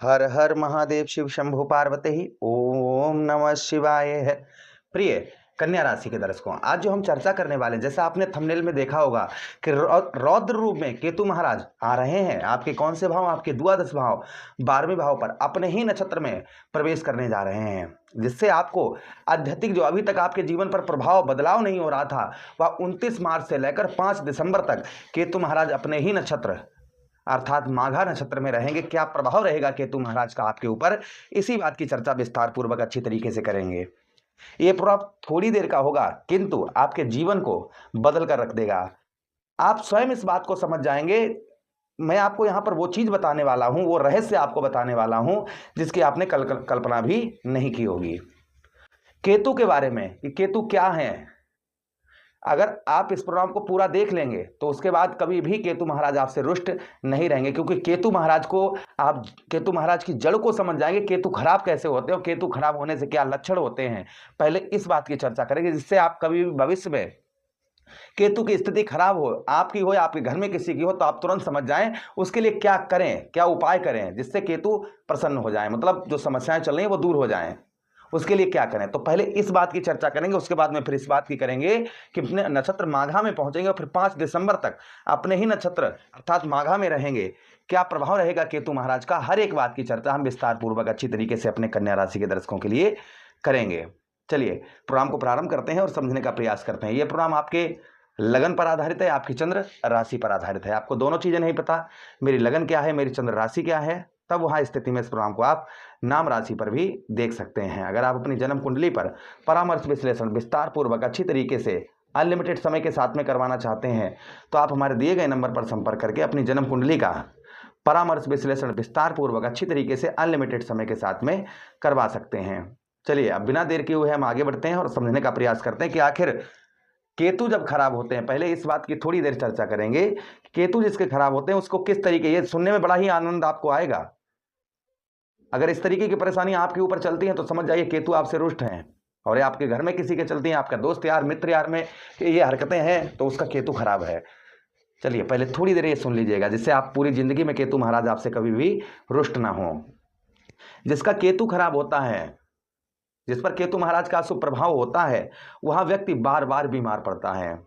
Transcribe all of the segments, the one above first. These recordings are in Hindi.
हर हर महादेव शिव शंभु पार्वती ओम नमः शिवाय है। प्रिय कन्या राशि के दर्शकों, आज जो हम चर्चा करने वाले हैं, जैसा आपने थंबनेल में देखा होगा कि रौद्र रूप में केतु महाराज आ रहे हैं। आपके कौन से भाव? आपके द्वादश भाव 12वें भाव पर अपने ही नक्षत्र में प्रवेश करने जा रहे हैं, जिससे आपको आध्यात्मिक जो अभी तक आपके जीवन पर प्रभाव बदलाव नहीं हो रहा था, वह 29 मार्च से लेकर 5 दिसंबर तक केतु महाराज अपने ही नक्षत्र अर्थात माघा नक्षत्र में रहेंगे। क्या प्रभाव रहेगा केतु महाराज का आपके ऊपर, इसी बात की चर्चा विस्तार पूर्वक अच्छी तरीके से करेंगे। ये प्रभाव थोड़ी देर का होगा, किंतु आपके जीवन को बदल कर रख देगा। आप स्वयं इस बात को समझ जाएंगे। मैं आपको यहां पर वो चीज बताने वाला हूं, वो रहस्य आपको बताने वाला हूं जिसकी आपने कल्पना भी नहीं की होगी। केतु के बारे में कि केतु क्या है, अगर आप इस प्रोग्राम को पूरा देख लेंगे तो उसके बाद कभी भी केतु महाराज आपसे रुष्ट नहीं रहेंगे, क्योंकि केतु महाराज को आप केतु महाराज की जड़ को समझ जाएंगे। केतु खराब कैसे होते हैं और केतु खराब होने से क्या लक्षण होते हैं, पहले इस बात की चर्चा करेंगे, जिससे आप कभी भी भविष्य में केतु की स्थिति खराब हो, आपकी हो या आपके घर में किसी की हो, तो आप तुरंत समझ जाएं उसके लिए क्या करें, क्या उपाय करें जिससे केतु प्रसन्न हो जाए, मतलब जो समस्याएं चल रही हैं वो दूर हो जाएं। उसके लिए क्या करें, तो पहले इस बात की चर्चा करेंगे, उसके बाद में फिर इस बात की करेंगे कि अपने नक्षत्र माघा में पहुंचेंगे और फिर 5 दिसंबर तक अपने ही नक्षत्र अर्थात माघा में रहेंगे। क्या प्रभाव रहेगा केतु महाराज का, हर एक बात की चर्चा हम विस्तार पूर्वक अच्छी तरीके से अपने कन्या राशि के दर्शकों के लिए करेंगे। चलिए प्रोग्राम को प्रारंभ करते हैं और समझने का प्रयास करते हैं। यह प्रोग्राम आपके लगन पर आधारित है, आपकी चंद्र राशि पर आधारित है। आपको दोनों चीजें नहीं पता, मेरी लगन क्या है, मेरी चंद्र राशि क्या है, तब वहां स्थिति में इस प्रोग्राम को आप नाम राशि पर भी देख सकते हैं। अगर आप अपनी जन्म कुंडली पर परामर्श विश्लेषण विस्तार पूर्वक अच्छी तरीके से अनलिमिटेड समय के साथ में करवाना चाहते हैं, तो आप हमारे दिए गए नंबर पर संपर्क करके अपनी जन्म कुंडली का परामर्श विश्लेषण विस्तार पूर्वक अच्छी तरीके से अनलिमिटेड समय के साथ में करवा सकते हैं। चलिए अब बिना देर किए हुए हम आगे बढ़ते हैं और समझने का प्रयास करते हैं कि आखिर केतु जब खराब होते हैं, पहले इस बात की थोड़ी देर चर्चा करेंगे। केतु जिसके खराब होते हैं उसको किस तरीके, ये सुनने में बड़ा ही आनंद आपको आएगा। अगर इस तरीके की परेशानी आपके ऊपर चलती है तो समझ जाइए केतु आपसे रुष्ट हैं, और ये आपके घर में किसी के चलती हैं, आपका दोस्त यार मित्र यार में ये हरकतें हैं, तो उसका केतु खराब है। चलिए पहले थोड़ी देर ये सुन लीजिएगा, जिससे आप पूरी जिंदगी में केतु महाराज आपसे कभी भी रुष्ट ना हो। जिसका केतु खराब होता है, जिस पर केतु महाराज का शुभ प्रभाव होता है, वह व्यक्ति बार बार बीमार पड़ता है,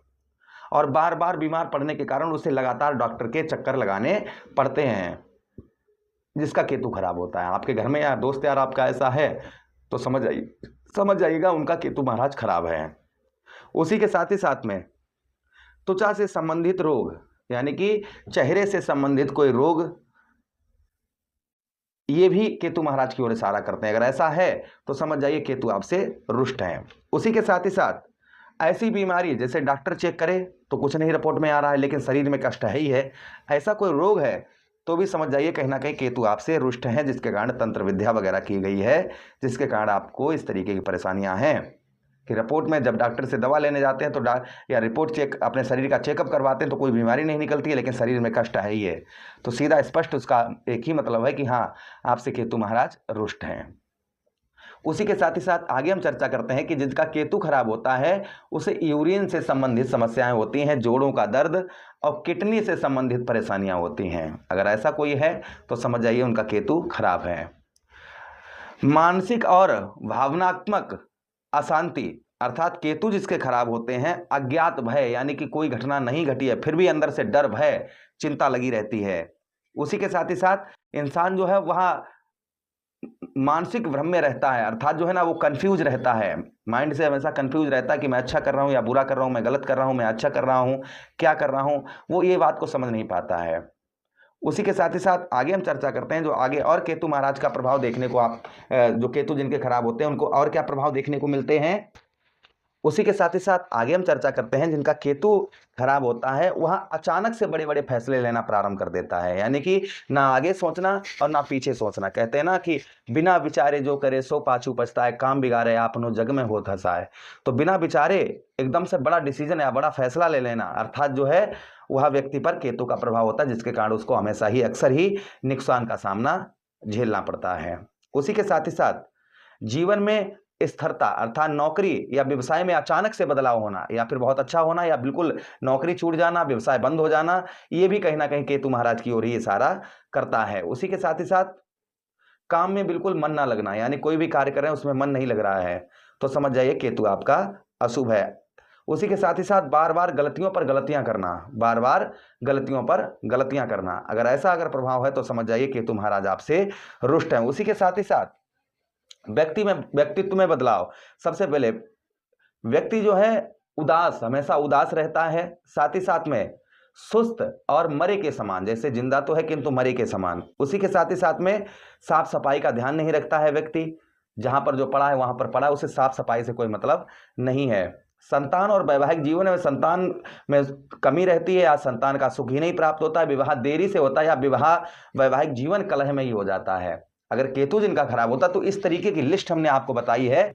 और बार बार बीमार पड़ने के कारण उसे लगातार डॉक्टर के चक्कर लगाने पड़ते हैं। जिसका केतु खराब होता है, आपके घर में या दोस्त यार आपका ऐसा है, तो समझ जाइएगा उनका केतु महाराज खराब है। उसी के साथ ही साथ में त्वचा से संबंधित रोग, यानी कि चेहरे से संबंधित कोई रोग, ये भी केतु महाराज की ओर इशारा करते हैं। अगर ऐसा है तो समझ जाइए केतु आपसे रुष्ट हैं। उसी के साथ ही साथ ऐसी बीमारी जैसे डॉक्टर चेक करे तो कुछ नहीं रिपोर्ट में आ रहा है, लेकिन शरीर में कष्ट है ही है, ऐसा कोई रोग है तो भी समझ जाइए कहीं ना कहीं केतु आपसे रुष्ट हैं, जिसके कारण तंत्र विद्या वगैरह की गई है, जिसके कारण आपको इस तरीके की परेशानियां हैं कि रिपोर्ट में जब डॉक्टर से दवा लेने जाते हैं तो या रिपोर्ट चेक अपने शरीर का चेकअप करवाते हैं तो कोई बीमारी नहीं निकलती है, लेकिन शरीर में कष्ट है ही है। तो सीधा स्पष्ट उसका एक ही मतलब है कि हाँ, आपसे केतु महाराज रुष्ट हैं। उसी के साथ ही साथ आगे हम चर्चा करते हैं कि जिसका केतु खराब होता है उसे यूरिन से संबंधित समस्याएं होती हैं, जोड़ों का दर्द और किडनी से संबंधित परेशानियां होती हैं। अगर ऐसा कोई है तो समझ जाइए उनका केतु खराब है। मानसिक और भावनात्मक अशांति, अर्थात केतु जिसके खराब होते हैं, अज्ञात भय, यानी कि कोई घटना नहीं घटी है फिर भी अंदर से डर भय चिंता लगी रहती है। उसी के साथ ही साथ इंसान जो है वह मानसिक भ्रम में रहता है, अर्थात जो है ना वो कंफ्यूज रहता है, माइंड से हमेशा कंफ्यूज रहता है कि मैं अच्छा कर रहा हूँ या बुरा कर रहा हूँ, मैं गलत कर रहा हूँ, मैं अच्छा कर रहा हूँ, क्या कर रहा हूँ, वो ये बात को समझ नहीं पाता है। उसी के साथ ही साथ आगे हम चर्चा करते हैं जो आगे और केतु महाराज का प्रभाव देखने को आप जो केतु जिनके खराब होते हैं उनको और क्या प्रभाव देखने को मिलते हैं। उसी के साथ ही साथ आगे हम चर्चा करते हैं जिनका केतु खराब होता है वह अचानक से बड़े बड़े फैसले लेना प्रारंभ कर देता है, यानी कि ना आगे सोचना और ना पीछे सोचना। कहते हैं ना कि बिना विचारे जो करे सो पाछू पछताए, काम बिगाड़े आपनो जग में हो धसाए। तो बिना विचारे एकदम से बड़ा डिसीजन या बड़ा फैसला ले लेना, अर्थात जो है वह व्यक्ति पर केतु का प्रभाव होता है, जिसके कारण उसको हमेशा ही अक्सर ही नुकसान का सामना झेलना पड़ता है। उसी के साथ ही साथ जीवन में स्थिरता, अर्थात नौकरी या व्यवसाय में अचानक से बदलाव होना, या फिर बहुत अच्छा होना, या बिल्कुल नौकरी छूट जाना, व्यवसाय बंद हो जाना, ये भी कहीं ना कहीं केतु महाराज की ओर ही इशारा करता है। उसी के साथ ही साथ काम में बिल्कुल मन ना लगना, यानी कोई भी कार्य कर रहे हैं उसमें मन नहीं लग रहा है, तो समझ जाइए केतु आपका अशुभ है। उसी के साथ ही साथ बार बार गलतियों पर गलतियां करना, बार बार गलतियों पर गलतियां करना, अगर ऐसा अगर प्रभाव है तो समझ जाइए केतु महाराज आपसे रुष्ट हैं। उसी के साथ ही साथ व्यक्तित्व में बदलाव। सबसे पहले व्यक्ति जो है उदास, हमेशा उदास रहता है, साथ ही साथ में सुस्त और मरे के समान, जैसे जिंदा तो है किंतु मरे के समान। उसी के साथ ही साथ में साफ सफाई का ध्यान नहीं रखता है व्यक्ति, जहां पर जो पड़ा है वहां पर पड़ा, उसे साफ सफाई से कोई मतलब नहीं है। संतान और वैवाहिक जीवन में संतान में कमी रहती है, या संतान का सुख ही नहीं प्राप्त होता है, विवाह देरी से होता है, या विवाह वैवाहिक जीवन कलह में ही हो जाता है अगर केतु जिनका खराब होता। तो इस तरीके की लिस्ट हमने आपको बताई है,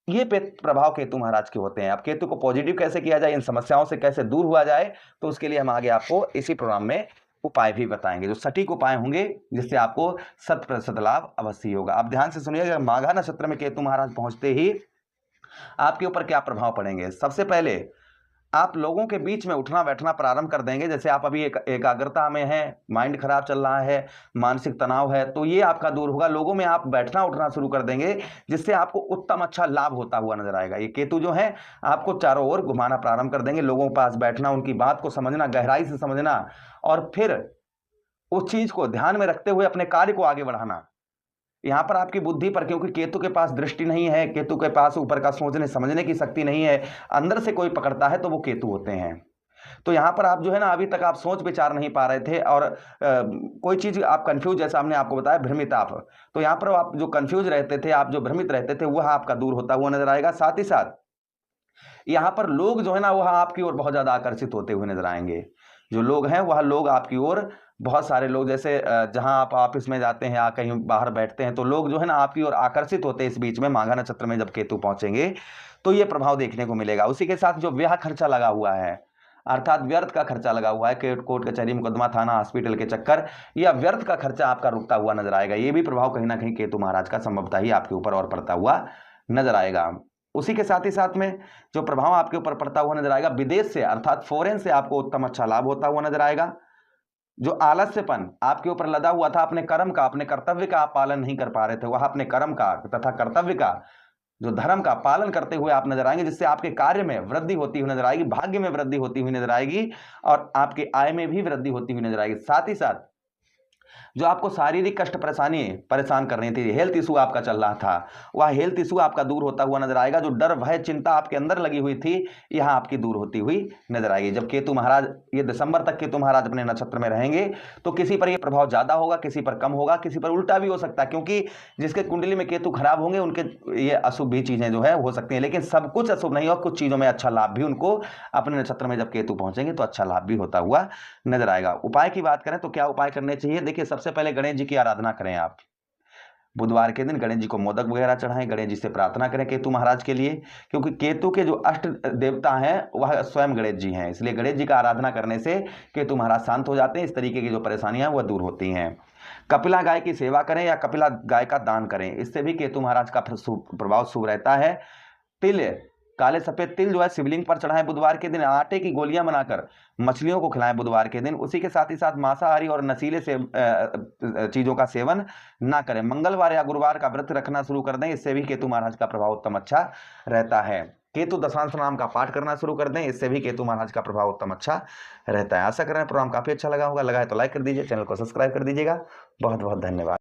ये प्रभाव केतु महाराज के होते हैं। अब केतु को पॉजिटिव कैसे किया जाए, इन समस्याओं से कैसे दूर हुआ जाए, तो उसके लिए हम आगे आपको इसी प्रोग्राम में उपाय भी बताएंगे, जो सटीक उपाय होंगे जिससे आपको 100% लाभ अवश्य होगा। आप ध्यान से सुनिएगा, माघा नक्षत्र में केतु महाराज पहुंचते ही आपके ऊपर क्या प्रभाव पड़ेंगे। सबसे पहले आप लोगों के बीच में उठना बैठना प्रारंभ कर देंगे, जैसे आप अभी एकाग्रता में हैं, माइंड खराब चल रहा है, मानसिक तनाव है, तो ये आपका दूर होगा। लोगों में आप बैठना उठना शुरू कर देंगे, जिससे आपको उत्तम अच्छा लाभ होता हुआ नजर आएगा। ये केतु जो है आपको चारों ओर घुमाना प्रारंभ कर देंगे, लोगों के पास बैठना, उनकी बात को समझना, गहराई से समझना, और फिर उस चीज को ध्यान में रखते हुए अपने कार्य को आगे बढ़ाना। यहां पर आपकी बुद्धि पर, क्योंकि केतु के पास दृष्टि नहीं है, केतु के पास ऊपर का सोचने समझने की शक्ति नहीं है, अंदर से कोई पकड़ता है तो वो केतु होते हैं। तो यहां पर आप जो है ना, अभी तक आप सोच विचार नहीं पा रहे थे, और कोई चीज आप कंफ्यूज, जैसा हमने आपको बताया भ्रमित आप, तो यहां पर आप जो कंफ्यूज रहते थे, आप जो भ्रमित रहते थे, वह आपका दूर होता हुआ नजर आएगा। साथ ही साथ यहां पर लोग जो है ना, वह आपकी ओर बहुत ज्यादा आकर्षित होते हुए नजर आएंगे। जो लोग हैं वह लोग आपकी ओर, बहुत सारे लोग, जैसे जहां आप ऑफिस में जाते हैं या कहीं बाहर बैठते हैं, तो लोग जो है ना आपकी ओर आकर्षित होते हैं। इस बीच में माघा नक्षत्र में जब केतु पहुंचेंगे तो ये प्रभाव देखने को मिलेगा। उसी के साथ जो ब्याह खर्चा लगा हुआ है, अर्थात व्यर्थ का खर्चा लगा हुआ है, कोर्ट कचहरी मुकदमा थाना हॉस्पिटल के चक्कर, या व्यर्थ का खर्चा आपका रुकता हुआ नजर आएगा। ये भी प्रभाव कहीं ना कहीं केतु महाराज का संभवतः ही आपके ऊपर और पड़ता हुआ नजर आएगा। उसी के साथ ही साथ में जो प्रभाव आपके ऊपर पड़ता हुआ नजर आएगा, विदेश से अर्थात फॉरेन से आपको उत्तम अच्छा लाभ होता हुआ नजर आएगा। जो आलस्यपन आपके ऊपर लदा हुआ था, अपने कर्म का, अपने कर्तव्य का आप पालन नहीं कर पा रहे थे, वह अपने कर्म का तथा कर्तव्य का, जो धर्म का पालन करते हुए आप नजर आएंगे, जिससे आपके कार्य में वृद्धि होती हुई नजर आएगी, भाग्य में वृद्धि होती हुई नजर आएगी, और आपके आय में भी वृद्धि होती हुई नजर आएगी। साथ ही साथ जो आपको शारीरिक कष्ट परेशान कर रही थी, हेल्थ इशू आपका चल रहा था, वह हेल्थ इशू आपका दूर होता हुआ नजर आएगा। जो डर भय चिंता आपके अंदर लगी हुई थी, यह आपकी दूर होती हुई नजर आएगी। जब केतु महाराज, ये दिसंबर तक केतु महाराज अपने नक्षत्र में रहेंगे, तो किसी पर यह प्रभाव ज्यादा होगा, किसी पर कम होगा, किसी पर उल्टा भी हो सकता है, क्योंकि जिसके कुंडली में केतु खराब होंगे उनके ये अशुभ भी चीजें जो है हो सकती हैं, लेकिन सब कुछ अशुभ नहीं हो, कुछ चीजों में अच्छा लाभ भी उनको अपने नक्षत्र में जब केतु पहुंचेंगे तो अच्छा लाभ भी होता हुआ नजर आएगा। उपाय की बात करें तो क्या उपाय करने चाहिए, देखिए सबसे पहले गणेश जी की आराधना करें। आप बुधवार के दिन गणेश जी को मोदक वगैरह चढ़ाएं, गणेश जी से प्रार्थना करें केतु महाराज के लिए, क्योंकि केतु के जो अष्ट देवता हैं वह स्वयं गणेश जी हैं, इसलिए गणेश जी का आराधना करने से केतु महाराज शांत हो जाते हैं, इस तरीके की जो परेशानियां वह दूर होती हैं। कपिला गाय की सेवा करें या कपिला गाय का दान करें, इससे भी केतु महाराज का प्रभाव शुभ रहता है। तिल, काले सफेद तिल जो है शिवलिंग पर चढ़ाएं बुधवार के दिन, आटे की गोलियां बनाकर मछलियों को खिलाएं बुधवार के दिन। उसी के साथ ही साथ मांसाहारी और नशीले से चीजों का सेवन ना करें। मंगलवार या गुरुवार का व्रत रखना शुरू कर दें, इससे भी केतु महाराज का प्रभाव उत्तम अच्छा रहता है। केतु दशांश नाम का पाठ करना शुरू कर दें, इससे भी केतु महाराज का प्रभाव उत्तम अच्छा रहता है। आशा कर रहे हैं प्रोग्राम काफी अच्छा लगा होगा, लगा है तो लाइक कर दीजिए, चैनल को सब्सक्राइब कर दीजिएगा। बहुत बहुत धन्यवाद।